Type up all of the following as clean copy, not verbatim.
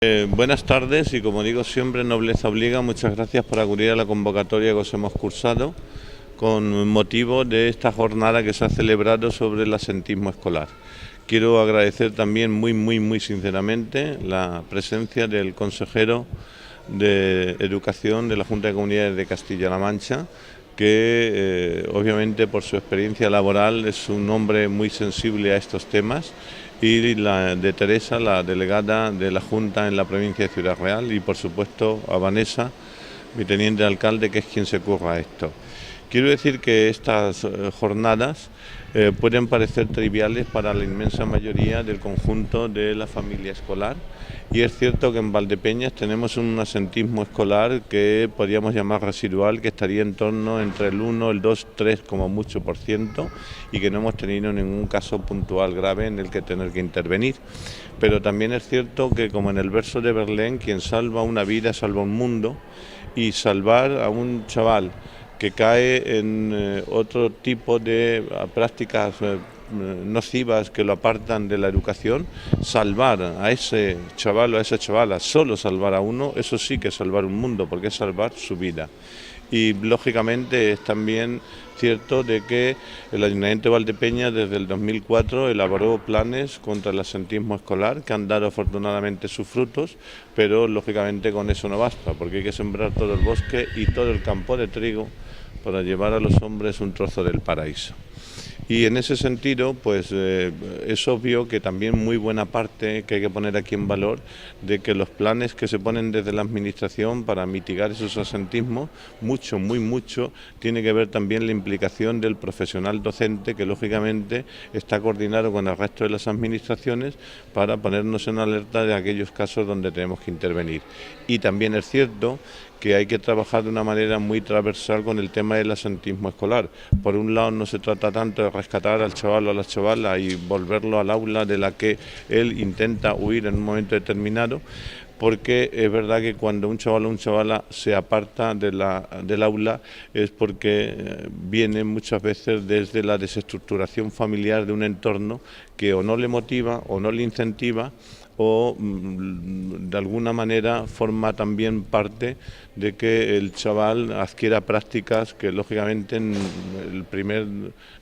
Buenas tardes y como digo siempre, nobleza obliga, muchas gracias por acudir a la convocatoria que os hemos cursado con motivo de esta jornada que se ha celebrado sobre el asentismo escolar. Quiero agradecer también muy sinceramente la presencia del consejero de Educación de la Junta de Comunidades de Castilla-La Mancha, que obviamente por su experiencia laboral es un hombre muy sensible a estos temas, y la de Teresa, la delegada de la Junta en la provincia de Ciudad Real, y por supuesto a Vanessa, mi teniente alcalde, que es quien se curra esto. Quiero decir que estas jornadas pueden parecer triviales para la inmensa mayoría del conjunto de la familia escolar, y es cierto que en Valdepeñas tenemos un asentismo escolar que podríamos llamar residual, que estaría en torno entre el 1, el 2, 3 como mucho por ciento, y que no hemos tenido ningún caso puntual grave en el que tener que intervenir. Pero también es cierto que, como en el verso de Verlaine, quien salva una vida salva un mundo, y salvar a un chaval que cae en otro tipo de prácticas nocivas que lo apartan de la educación, salvar a ese chaval o a esa chavala, solo salvar a uno, eso sí que es salvar un mundo, porque es salvar su vida. Y lógicamente es también cierto de que el Ayuntamiento de Valdepeñas desde el 2004 elaboró planes contra el asentismo escolar que han dado afortunadamente sus frutos, pero lógicamente con eso no basta, porque hay que sembrar todo el bosque y todo el campo de trigo para llevar a los hombres un trozo del paraíso. Y en ese sentido, pues es obvio que también muy buena parte que hay que poner aquí en valor de que los planes que se ponen desde la Administración para mitigar esos asentismos, mucho, tiene que ver también la implicación del profesional docente, que lógicamente está coordinado con el resto de las administraciones para ponernos en alerta de aquellos casos donde tenemos que intervenir. Y también es cierto que hay que trabajar de una manera muy transversal con el tema del asentismo escolar. Por un lado, no se trata tanto de rescatar al chaval o a la chavala y volverlo al aula de la que él intenta huir en un momento determinado, porque es verdad que cuando un chaval o una chavala se aparta del aula es porque viene muchas veces desde la desestructuración familiar de un entorno que o no le motiva o no le incentiva, o de alguna manera forma también parte de que el chaval adquiera prácticas que lógicamente el primer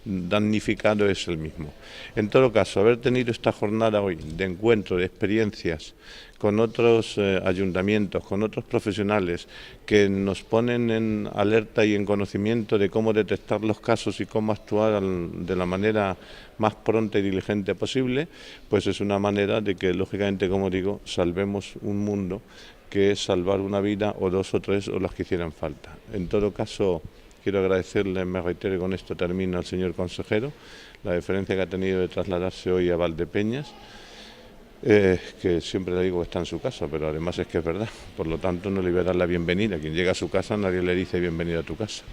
damnificado es el mismo. En todo caso, haber tenido esta jornada hoy de encuentro, de experiencias con otros ayuntamientos, con otros profesionales que nos ponen en alerta y en conocimiento de cómo detectar los casos y cómo actuar de la manera más pronta y diligente posible, pues es una manera de que, lógicamente, como digo, salvemos un mundo, que es salvar una vida o dos o tres o las que hicieran falta. En todo caso, quiero agradecerle, me reitero y con esto termino, al señor consejero la deferencia que ha tenido de trasladarse hoy a Valdepeñas, que siempre le digo que está en su casa, pero además es que es verdad, por lo tanto no le voy a dar la bienvenida. Quien llega a su casa nadie le dice bienvenido a tu casa,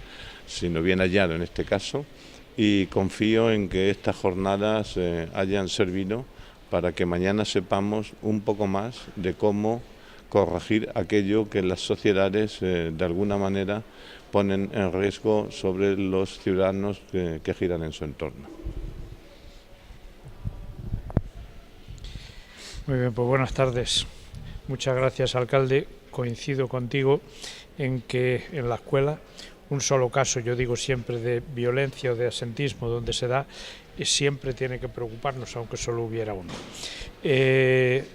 sino bien hallado en este caso, y confío en que estas jornadas hayan servido para que mañana sepamos un poco más de cómo corregir aquello que las sociedades de alguna manera ponen en riesgo sobre los ciudadanos que giran en su entorno. Muy bien, pues buenas tardes. Muchas gracias, alcalde. Coincido contigo en que en la escuela un solo caso, yo digo siempre, de violencia o de asentismo donde se da, siempre tiene que preocuparnos, aunque solo hubiera uno.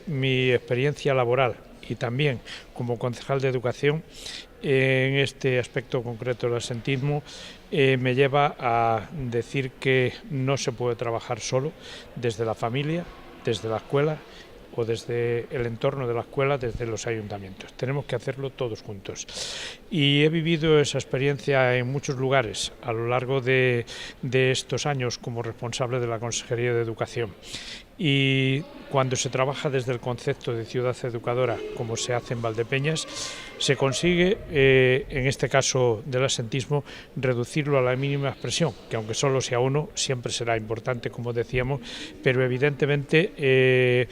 Mi experiencia laboral y también como concejal de educación en este aspecto concreto del asentismo me lleva a decir que no se puede trabajar solo desde la familia, desde la escuela o desde el entorno de la escuela, desde los ayuntamientos. Tenemos que hacerlo todos juntos. Y he vivido esa experiencia en muchos lugares a lo largo de estos años como responsable de la Consejería de Educación. Y cuando se trabaja desde el concepto de ciudad educadora, como se hace en Valdepeñas, se consigue, en este caso del asentismo, reducirlo a la mínima expresión, que aunque solo sea uno, siempre será importante, como decíamos, pero evidentemente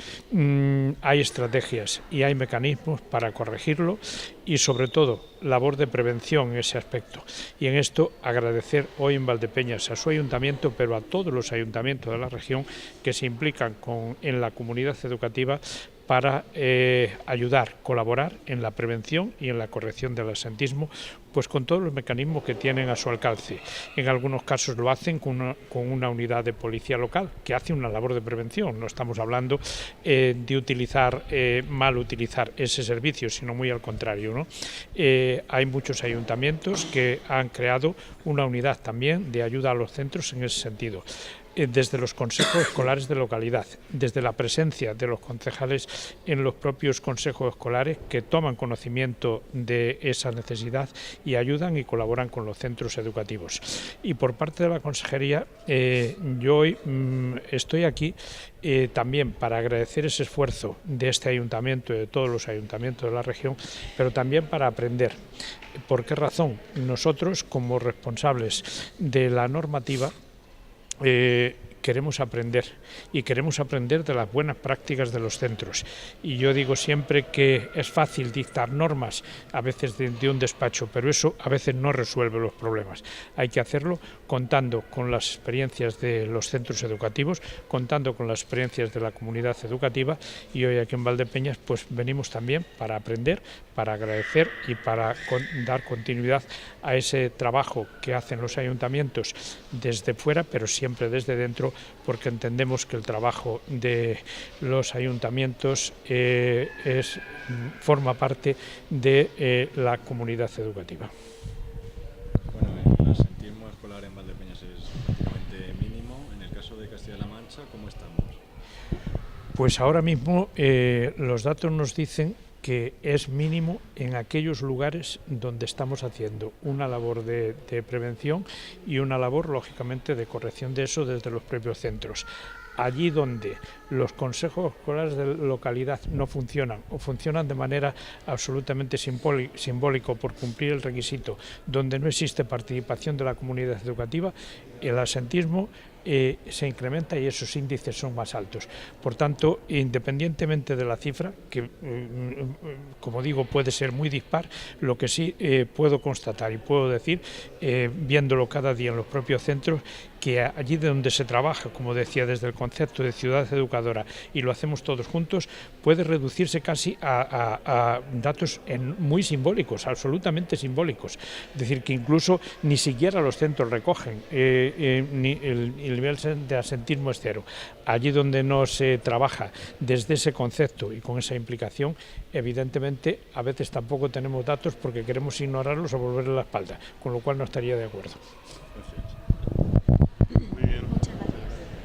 hay estrategias y hay mecanismos para corregirlo y, sobre todo, labor de prevención en ese aspecto. Y en esto agradecer hoy en Valdepeñas a su ayuntamiento, pero a todos los ayuntamientos de la región que se implican en la comunidad educativa para ayudar, colaborar en la prevención y en la corrección del absentismo, pues con todos los mecanismos que tienen a su alcance. En algunos casos lo hacen con una unidad de policía local que hace una labor de prevención. No estamos hablando de utilizar, mal utilizar ese servicio, sino muy al contrario, ¿no? Hay muchos ayuntamientos que han creado una unidad también de ayuda a los centros en ese sentido. Desde los consejos escolares de localidad, desde la presencia de los concejales en los propios consejos escolares que toman conocimiento de esa necesidad y ayudan y colaboran con los centros educativos. Y por parte de la Consejería, yo hoy estoy aquí también para agradecer ese esfuerzo de este ayuntamiento y de todos los ayuntamientos de la región, pero también para aprender. ¿Por qué razón? Nosotros, como responsables de la normativa, queremos aprender y queremos aprender de las buenas prácticas de los centros, y yo digo siempre que es fácil dictar normas a veces de un despacho, pero eso a veces no resuelve los problemas. Hay que hacerlo contando con las experiencias de los centros educativos, contando con las experiencias de la comunidad educativa, y hoy aquí en Valdepeñas pues venimos también para aprender, para agradecer y para dar continuidad a ese trabajo que hacen los ayuntamientos desde fuera, pero siempre desde dentro, porque entendemos que el trabajo de los ayuntamientos forma parte de la comunidad educativa. Bueno, el absentismo escolar en Valdepeñas es prácticamente mínimo. En el caso de Castilla-La Mancha, ¿cómo estamos? Pues ahora mismo los datos nos dicen que es mínimo en aquellos lugares donde estamos haciendo una labor de prevención y una labor, lógicamente, de corrección de eso desde los propios centros. Allí donde los consejos escolares de localidad no funcionan o funcionan de manera absolutamente simbólica por cumplir el requisito, donde no existe participación de la comunidad educativa, el absentismo se incrementa y esos índices son más altos. Por tanto, independientemente de la cifra, que como digo puede ser muy dispar, lo que sí puedo constatar y puedo decir, viéndolo cada día en los propios centros, que allí donde se trabaja, como decía, desde el concepto de ciudad educadora, y lo hacemos todos juntos, puede reducirse casi a datos muy simbólicos, absolutamente simbólicos. Es decir, que incluso ni siquiera los centros recogen, ni el nivel de absentismo es cero. Allí donde no se trabaja desde ese concepto y con esa implicación, evidentemente a veces tampoco tenemos datos porque queremos ignorarlos o volverle la espalda, con lo cual no estaría de acuerdo. Perfecto.